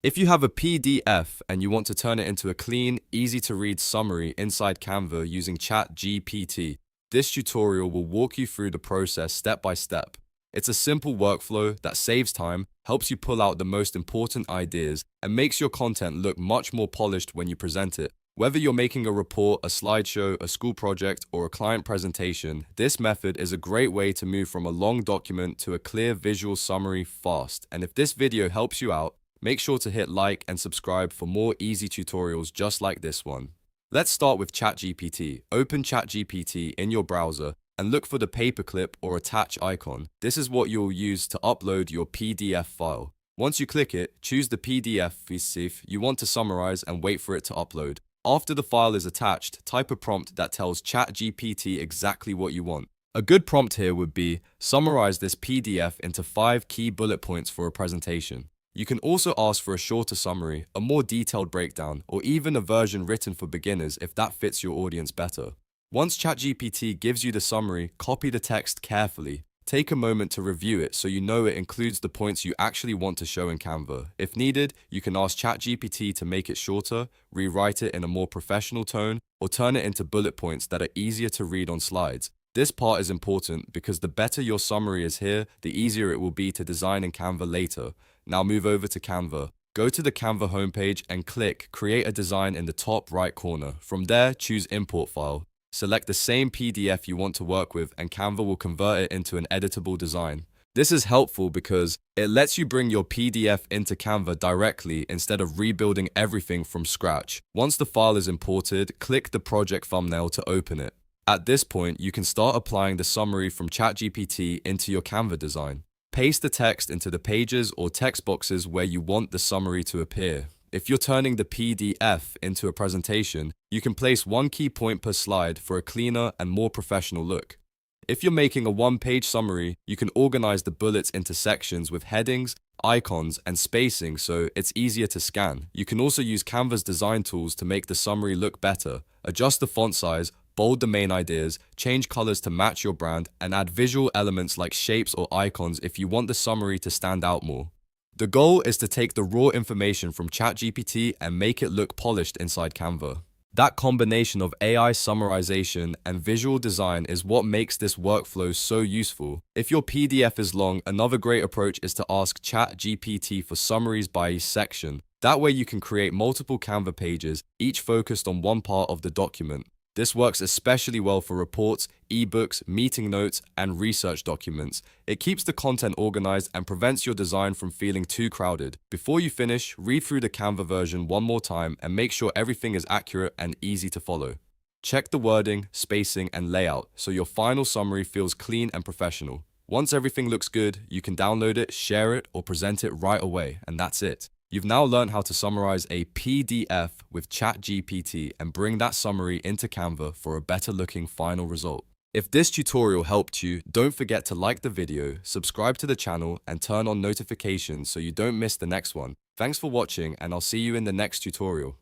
If you have a PDF and you want to turn it into a clean, easy-to-read summary inside Canva using ChatGPT, this tutorial will walk you through the process step by step. It's a simple workflow that saves time, helps you pull out the most important ideas, and makes your content look much more polished when you present it. Whether you're making a report, a slideshow, a school project, or a client presentation, this method is a great way to move from a long document to a clear visual summary fast. And if this video helps you out, make sure to hit like and subscribe for more easy tutorials just like this one. Let's start with ChatGPT. Open ChatGPT in your browser and look for the paperclip or attach icon. This is what you'll use to upload your PDF file. Once you click it, choose the PDF you want to summarize and wait for it to upload. After the file is attached, type a prompt that tells ChatGPT exactly what you want. A good prompt here would be, summarize this PDF into 5 key bullet points for a presentation. You can also ask for a shorter summary, a more detailed breakdown, or even a version written for beginners if that fits your audience better. Once ChatGPT gives you the summary, copy the text carefully. Take a moment to review it so you know it includes the points you actually want to show in Canva. If needed, you can ask ChatGPT to make it shorter, rewrite it in a more professional tone, or turn it into bullet points that are easier to read on slides. This part is important because the better your summary is here, the easier it will be to design in Canva later. Now move over to Canva. Go to the Canva homepage and click Create a Design in the top right corner. From there, choose Import File. Select the same PDF you want to work with and Canva will convert it into an editable design. This is helpful because it lets you bring your PDF into Canva directly instead of rebuilding everything from scratch. Once the file is imported, click the project thumbnail to open it. At this point, you can start applying the summary from ChatGPT into your Canva design. Paste the text into the pages or text boxes where you want the summary to appear. If you're turning the PDF into a presentation, you can place one key point per slide for a cleaner and more professional look. If you're making a one-page summary, you can organize the bullets into sections with headings, icons, and spacing so it's easier to scan. You can also use Canva's design tools to make the summary look better. Adjust the font size, bold the main ideas, change colors to match your brand, and add visual elements like shapes or icons if you want the summary to stand out more. The goal is to take the raw information from ChatGPT and make it look polished inside Canva. That combination of AI summarization and visual design is what makes this workflow so useful. If your PDF is long, another great approach is to ask ChatGPT for summaries by section. That way you can create multiple Canva pages, each focused on one part of the document. This works especially well for reports, ebooks, meeting notes, and research documents. It keeps the content organized and prevents your design from feeling too crowded. Before you finish, read through the Canva version one more time and make sure everything is accurate and easy to follow. Check the wording, spacing, and layout so your final summary feels clean and professional. Once everything looks good, you can download it, share it, or present it right away, and that's it. You've now learned how to summarize a PDF with ChatGPT and bring that summary into Canva for a better looking final result. If this tutorial helped you, don't forget to like the video, subscribe to the channel, and turn on notifications so you don't miss the next one. Thanks for watching, and I'll see you in the next tutorial.